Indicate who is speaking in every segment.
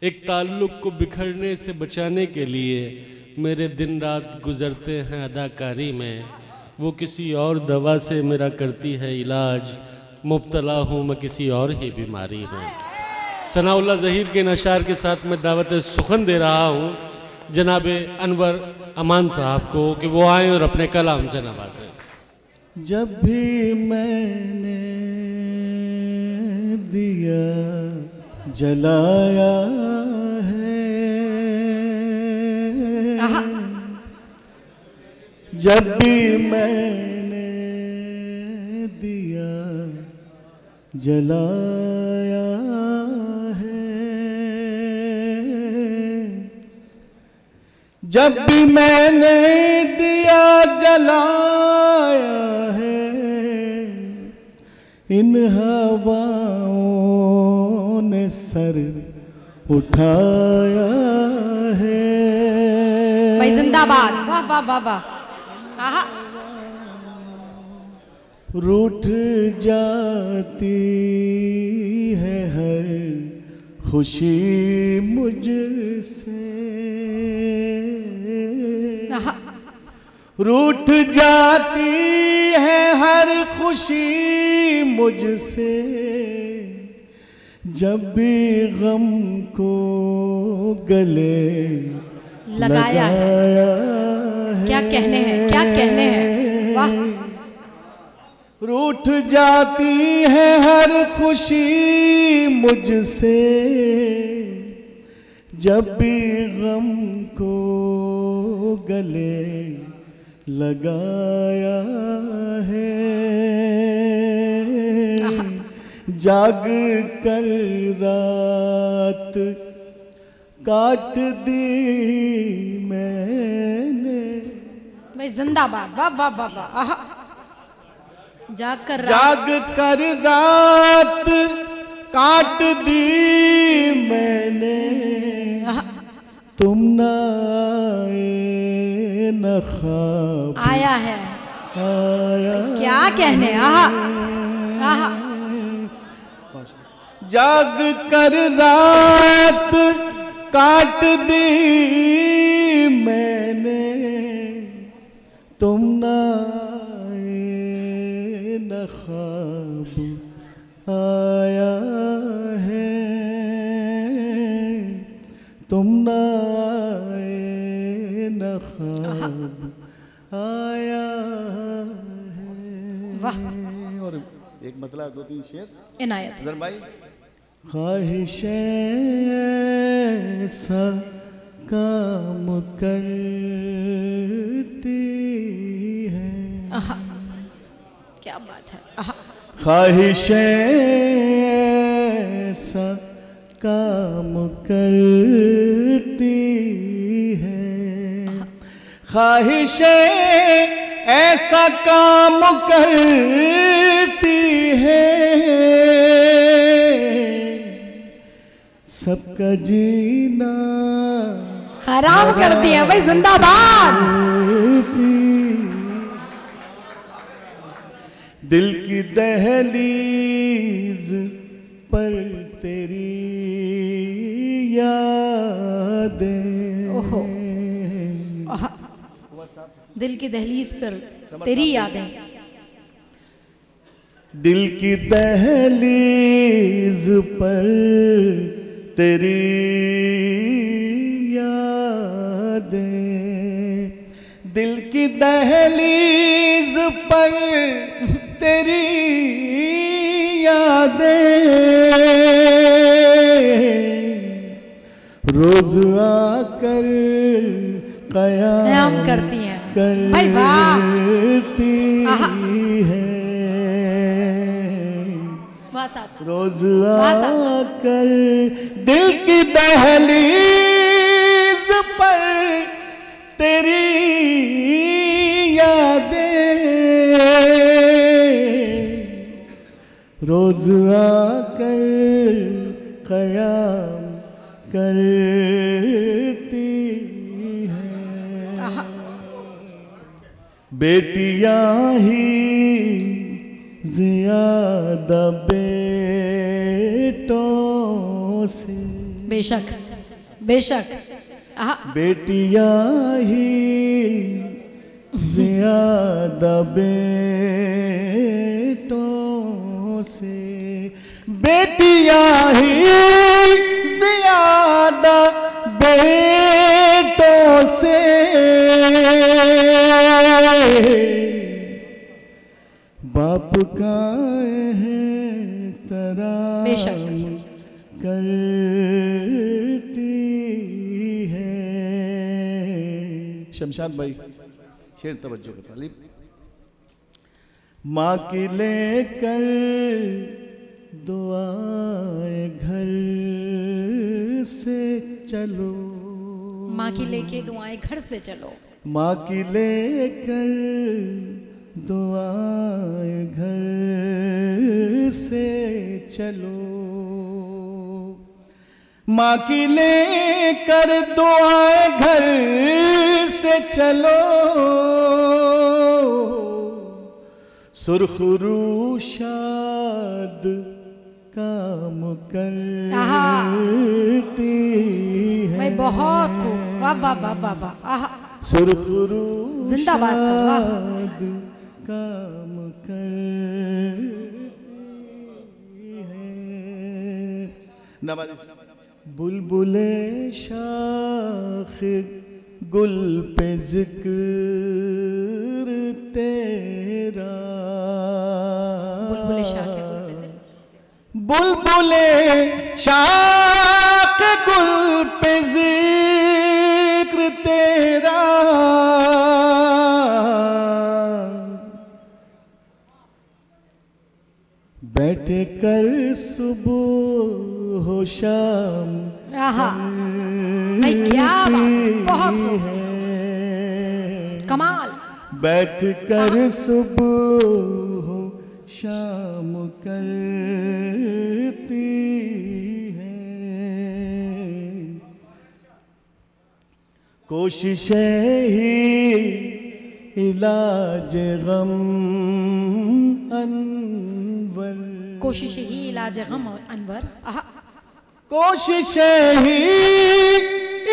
Speaker 1: एक ताल्लुक़ को बिखरने से बचाने के लिए मेरे दिन रात गुजरते हैं अदाकारी में। वो किसी और दवा से मेरा करती है इलाज, मुब्तला हूँ मैं किसी और ही बीमारी में। सनाउल्लाह ज़हीर के नशार के साथ मैं दावत सुखन दे रहा हूँ जनाब अनवर अमान साहब को कि वो आएँ और अपने कलाम से नवाजें।
Speaker 2: जब भी मैंने दिया जलाया है, जब भी मैंने दिया जलाया है, जब भी मैंने दिया जलाया है, इन हवाओं ने सर उठाया है।
Speaker 3: भाई जिंदाबाद, वाह वाह वाह वाह।
Speaker 2: रूठ जाती है हर खुशी मुझसे, रूठ जाती है हर खुशी मुझसे, जब भी गम को गले लगाया है।
Speaker 3: क्या कहने हैं, क्या कहने हैं, वाह।
Speaker 2: रूठ जाती है हर खुशी मुझसे, जब भी गम को गले लगाया है। जाग कर रात काट दी मैंने।
Speaker 3: भाई जिंदाबाद, वाह वाह वाह वाह। जाग कर
Speaker 2: रात काट दी मैंने, तुम न आए न ख्वाब
Speaker 3: आया है।
Speaker 2: आया
Speaker 3: क्या कहने, आहा।
Speaker 2: जाग कर रात काट दी मैंने, तुम न आए न ख्वाब आया है, तुम न आए न ख्वाब आया है।
Speaker 3: वाह।
Speaker 2: और एक मतलब दो तीन शेर
Speaker 3: इनायत
Speaker 2: अजहर भाई। ख्वाहिशें ऐसा काम करती है,
Speaker 3: क्या बात है।
Speaker 2: ख्वाहिशें ऐसा काम करती है, ख्वाहिशें ऐसा काम करती है, सबका जीना
Speaker 3: हराम कर दिया। भाई जिंदाबाद।
Speaker 2: दिल की दहलीज पर तेरी यादें,
Speaker 3: ओहो। दिल की दहलीज पर तेरी यादें,
Speaker 2: दिल की दहलीज पर तेरी यादें, दिल की दहलीज पर तेरी यादें, रोज आकर कयाम
Speaker 3: करती हैं।
Speaker 2: करती है, रोज आकर दिल की दहलीज पर तेरी यादें, रोज आकर कयाम करती है। बेटियां ही ज्यादा बेटों से,
Speaker 3: बेशक बेशक। आहा,
Speaker 2: बेटियां ही ज्यादा बेटों से, बेटियां ही ज्यादा बेटों से, बाप का एहतराम करती है। शमशाद भाई शेर तवज्जो का तालिब। माँ की लेकर दुआएं घर से चलो,
Speaker 3: माँ की लेके दुआएं घर से चलो,
Speaker 2: माँ की लेकर दुआएं घर से चलो, माँ की लेकर दुआएं घर से चलो, सुरखरू शाद काम करती है।
Speaker 3: भाई बहुत खूब, वाह वाह वाह वाह वाह। आहा,
Speaker 2: सुरखरू
Speaker 3: जिंदाबाद सर, वाह।
Speaker 2: काम करती है। नवाज़िश। बुलबुले शाख गुल पे जिक्र तेरा,
Speaker 3: बुलबुले शाख गुल पे जिक्र,
Speaker 2: बुलबुले शाख गुल पे जिक्र तेरा, बैठे कर सुबह हो शाम।
Speaker 3: आहा, भाई क्या बात, बहुत खूब, कमाल।
Speaker 2: बैठ कर सुबह हो शाम करती है, कोशिशें ही इलाज गम अनवर,
Speaker 3: कोशिश ही इलाज गम और अनवर। आहा,
Speaker 2: कोशिशें ही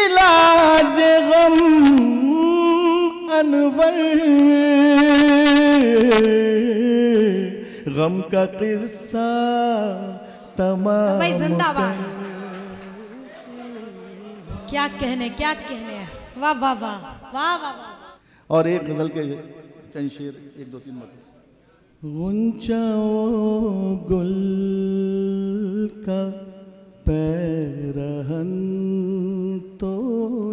Speaker 2: इलाज गम अनवर, गम का किस्सा तमाम।
Speaker 3: भाई जिंदाबाद, क्या कहने, क्या कहने, वाह वाह वाह वाह वाह वाह।
Speaker 2: और एक गजल के चंद शेर, एक दो तीन मत। गुंचा गुल का पैरहन तो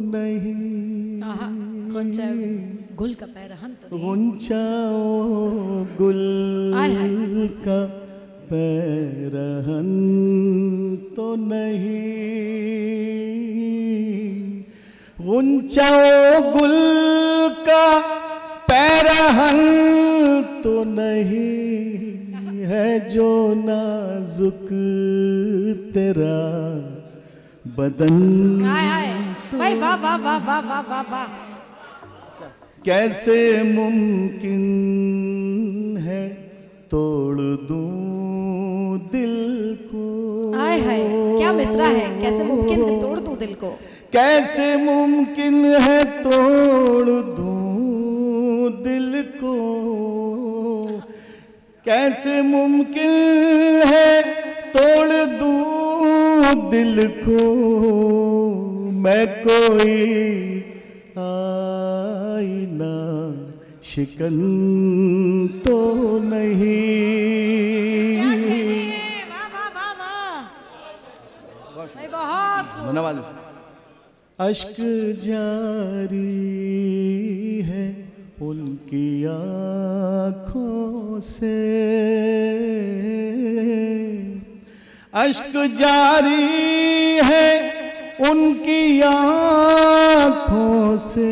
Speaker 2: नहीं,
Speaker 3: आहा, गुंचा गुल का पैरहन तो नहीं,
Speaker 2: गुंचा गुल का पैरहन तो नहीं, गुंचा गुल का पैरहन तो नहीं है, जो नाजुक तेरा बदन।
Speaker 3: भाई वाह वाह वाह वाह वाह वाह वाह।
Speaker 2: कैसे मुमकिन है तोड़ दूं दिल को,
Speaker 3: हाय हाय क्या मिसरा है, कैसे मुमकिन है तोड़ दूं दिल को,
Speaker 2: कैसे मुमकिन है तोड़ दूं दिल को, कैसे मुमकिन है तोड़ दूं दिल को, मैं कोई आईना शिकन तो नहीं।
Speaker 3: वाह वाह वाह वाह भाई, बहुत
Speaker 2: धन्यवाद। अश्क जारी है उनकी आँखों से, अश्क जारी है उनकी आँखों से,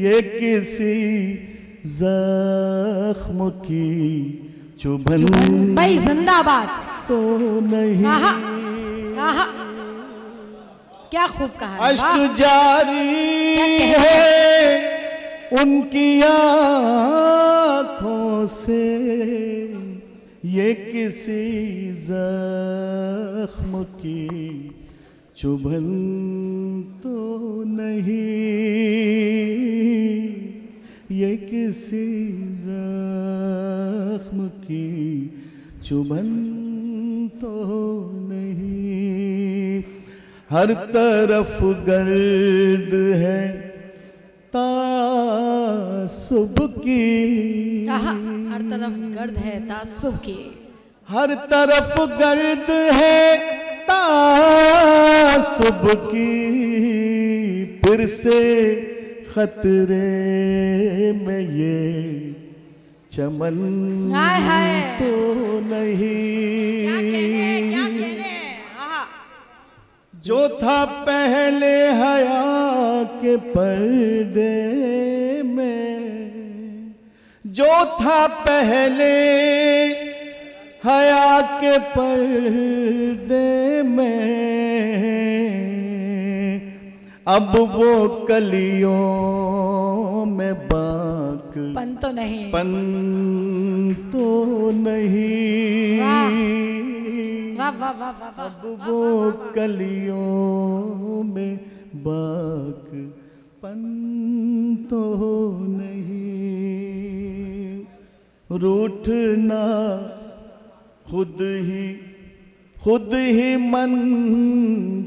Speaker 2: ये किसी जख्म की चुभन
Speaker 3: भाई जिंदाबाद
Speaker 2: तो नहीं।
Speaker 3: आहा, आहा, क्या खूब कहा।
Speaker 2: अश्क जारी है उनकी आँखों से, ये किसी जख्म की चुभन तो नहीं ये किसी जख्म की चुभन तो नहीं। हर तरफ गर्द है तासुब की,
Speaker 3: हर तरफ गर्द है तासुब की,
Speaker 2: हर तरफ गर्द है तासुब की। फिर से खतरे में ये चमन तो नहीं।
Speaker 3: क्या कहने
Speaker 2: जो था पहले हया के पर्दे में, जो था पहले हया के पर्दे में, अब वो कलियों में बाक
Speaker 3: पन तो नहीं,
Speaker 2: पन तो नहीं।
Speaker 3: वाह वाह वाह वाह।
Speaker 2: अब वो कलियों में बाक पन तो नहीं। रूठना खुद ही मन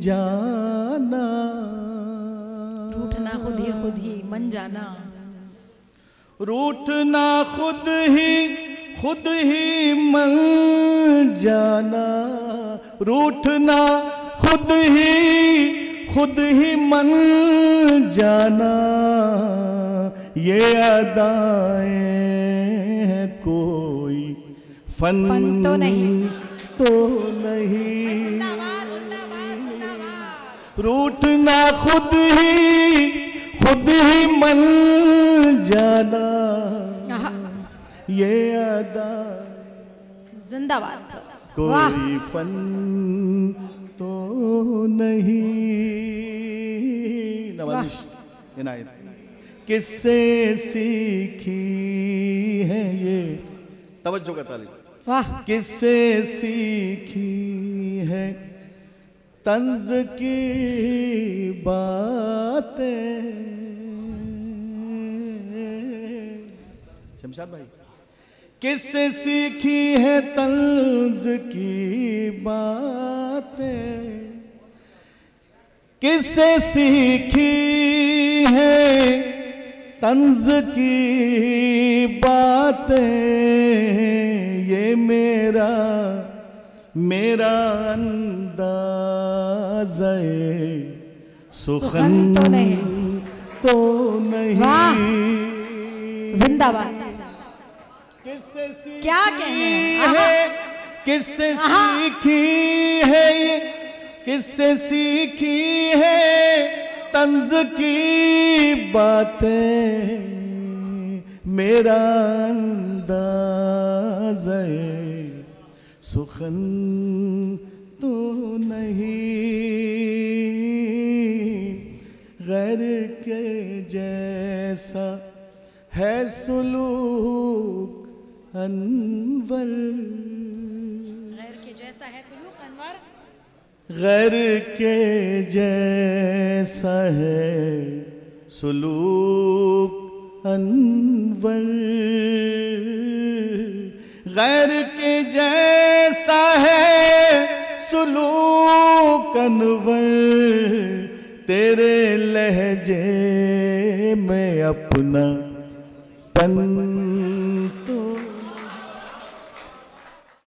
Speaker 2: जाना,
Speaker 3: रूठना खुद ही मन जाना,
Speaker 2: रूठना खुद ही मन जाना, रूठना खुद ही मन जाना। ये अदाएं हैं कोई फन
Speaker 3: तो नहीं,
Speaker 2: तो नहीं। रूठना खुद ही मन जाना, ये अदा
Speaker 3: जिंदाबाद सर।
Speaker 2: कोई फन तो नहीं। नवाजिश इनायत किससे सीखी है ये, तवज्जो का तालिब,
Speaker 3: वाह। किससे
Speaker 2: सीखी है तंज की बातें। शमशाद भाई, किससे सीखी है तंज की बातें, किससे सीखी है तंज की बातें। ये मेरा अंदाज़ सुखन तो नहीं।
Speaker 3: जिंदाबाद। क्या कहने हैं?
Speaker 2: किससे सीखी है ये, किससे सीखी है तंज की बातें। मेरा अंदाज़ सुखन तो नहीं। गैर के जैसा है सुलूक अनवर,
Speaker 3: गैर के जैसा है सुलूक अनवर,
Speaker 2: गैर के जैसा है सुलूक अनवर। गैर के जैसा है सुलूक अनवर। तेरे लहजे में अपना पन